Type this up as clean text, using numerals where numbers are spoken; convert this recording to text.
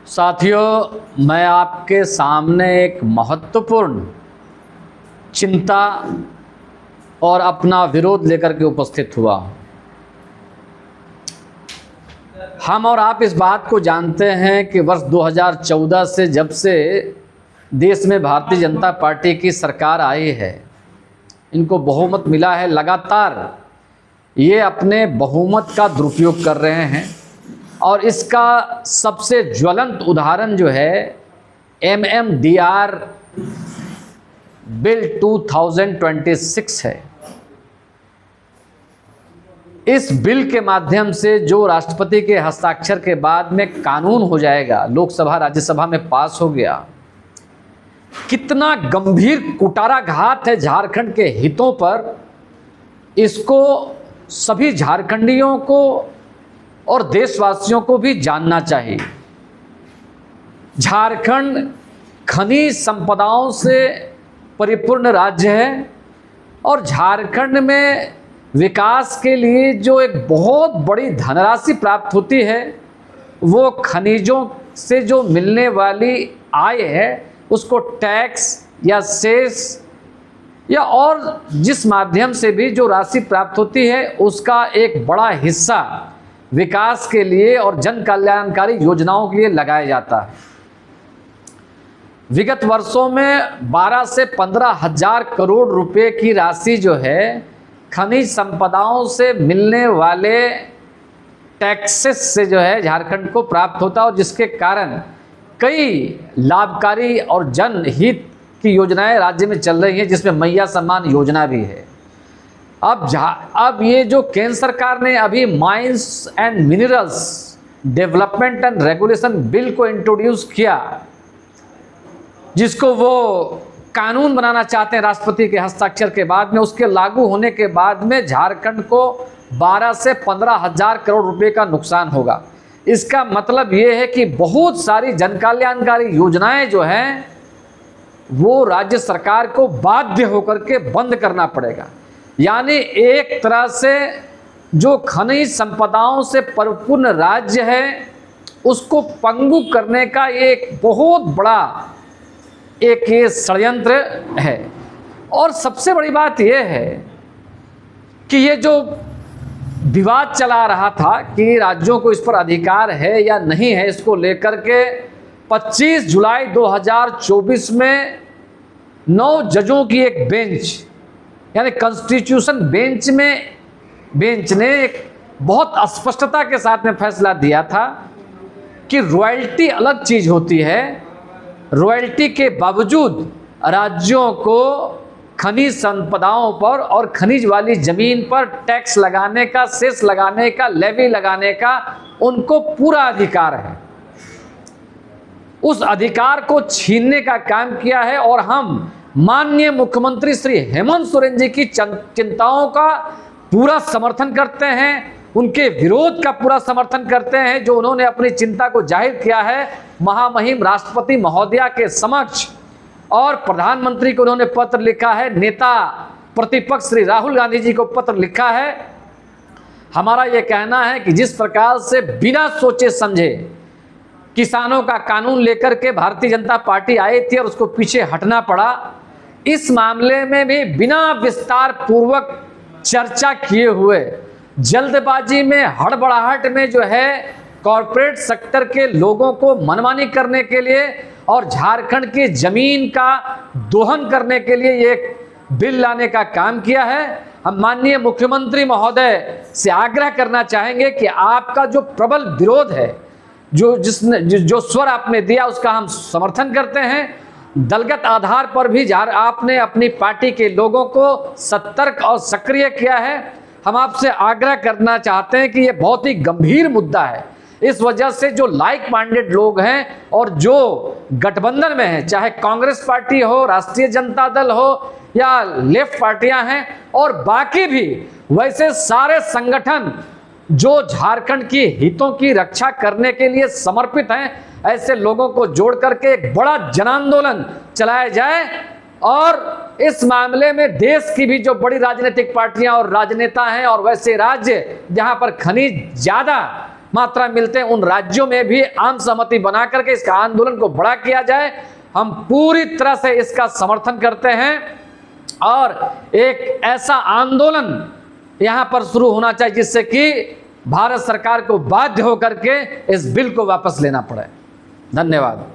साथियों, मैं आपके सामने एक महत्वपूर्ण चिंता और अपना विरोध लेकर के उपस्थित हुआ हूँ। हम और आप इस बात को जानते हैं कि वर्ष 2014 से जब से देश में भारतीय जनता पार्टी की सरकार आई है, इनको बहुमत मिला है। लगातार ये अपने बहुमत का दुरुपयोग कर रहे हैं और इसका सबसे ज्वलंत उदाहरण जो है MMDR बिल 2026 है। इस बिल के माध्यम से जो राष्ट्रपति के हस्ताक्षर के बाद में कानून हो जाएगा, लोकसभा राज्यसभा में पास हो गया, कितना गंभीर कुटाराघात है झारखंड के हितों पर। इसको सभी झारखंडियों को और देशवासियों को भी जानना चाहिए। झारखंड खनिज संपदाओं से परिपूर्ण राज्य है और झारखंड में विकास के लिए जो एक बहुत बड़ी धनराशि प्राप्त होती है, वो खनिजों से जो मिलने वाली आय है, उसको टैक्स या सेस या और जिस माध्यम से भी जो राशि प्राप्त होती है, उसका एक बड़ा हिस्सा विकास के लिए और जन कल्याणकारी योजनाओं के लिए लगाया जाता है। विगत वर्षों में 12 से 15 हजार करोड़ रुपए की राशि जो है खनिज संपदाओं से मिलने वाले टैक्सेस से जो है झारखंड को प्राप्त होता है और जिसके कारण कई लाभकारी और जनहित की योजनाएं राज्य में चल रही हैं, जिसमें मैया सम्मान योजना भी है। अब ये जो केंद्र सरकार ने अभी mines and minerals development and regulation bill को इंट्रोड्यूस किया, जिसको वो कानून बनाना चाहते हैं राष्ट्रपति के हस्ताक्षर के बाद में, उसके लागू होने के बाद में झारखंड को 12 से 15 हजार करोड़ रुपए का नुकसान होगा। इसका मतलब ये है कि बहुत सारी जन कल्याणकारी योजनाएं जो हैं वो राज्य सरकार को बाध्य होकर के बंद करना पड़ेगा। यानी एक तरह से जो खनिज संपदाओं से परिपूर्ण राज्य है उसको पंगु करने का एक बहुत बड़ा एक ये षड्यंत्र है। और सबसे बड़ी बात यह है कि ये जो विवाद चला रहा था कि राज्यों को इस पर अधिकार है या नहीं है, इसको लेकर के 25 जुलाई 2024 में 9 जजों की एक बेंच यानी कॉन्स्टिट्यूशन बेंच ने एक बहुत स्पष्टता के साथ में फैसला दिया था कि रॉयल्टी अलग चीज होती है। रॉयल्टी के बावजूद राज्यों को खनिज संपदाओं पर और खनिज वाली जमीन पर टैक्स लगाने का, सेस लगाने का, लेवी लगाने का उनको पूरा अधिकार है। उस अधिकार को छीनने का काम किया है और हम माननीय मुख्यमंत्री श्री हेमंत सोरेन जी की चिंताओं का पूरा समर्थन करते हैं, उनके विरोध का पूरा समर्थन करते हैं जो उन्होंने अपनी चिंता को जाहिर किया है महामहिम राष्ट्रपति महोदया के समक्ष। और प्रधानमंत्री को उन्होंने पत्र लिखा है, नेता प्रतिपक्ष श्री राहुल गांधी जी को पत्र लिखा है। हमारा यह कहना है कि जिस प्रकार से बिना सोचे समझे किसानों का कानून लेकर के भारतीय जनता पार्टी आई थी और उसको पीछे हटना पड़ा, इस मामले में भी बिना विस्तार पूर्वक चर्चा किए हुए जल्दबाजी में, हड़बड़ाहट में जो है कॉरपोरेट सेक्टर के लोगों को मनमानी करने के लिए और झारखंड की जमीन का दोहन करने के लिए एक बिल लाने का काम किया है। हम माननीय मुख्यमंत्री महोदय से आग्रह करना चाहेंगे कि आपका जो प्रबल विरोध है, जो स्वर आपने दिया, उसका हम समर्थन करते हैं। दलगत आधार पर भी आपने अपनी पार्टी के लोगों को सतर्क और सक्रिय किया है। हम आपसे आग्रह करना चाहते हैं कि यह बहुत ही गंभीर मुद्दा है। इस वजह से जो लाइक माइंडेड लोग हैं और जो गठबंधन में हैं, चाहे कांग्रेस पार्टी हो, राष्ट्रीय जनता दल हो या लेफ्ट पार्टियां हैं और बाकी भी वैसे सारे संगठन जो झारखंड की हितों की रक्षा करने के लिए समर्पित हैं, ऐसे लोगों को जोड़ करके एक बड़ा जन आंदोलन चलाया जाए और इस मामले में देश की भी जो बड़ी राजनीतिक पार्टियां और राजनेता हैं और वैसे राज्य जहां पर खनिज ज्यादा मात्रा मिलते हैं उन राज्यों में भी आम सहमति बना करके इसका आंदोलन को बड़ा किया जाए। हम पूरी तरह से इसका समर्थन करते हैं और एक ऐसा आंदोलन यहां पर शुरू होना चाहिए जिससे कि भारत सरकार को बाध्य होकर के इस बिल को वापस लेना पड़े। धन्यवाद।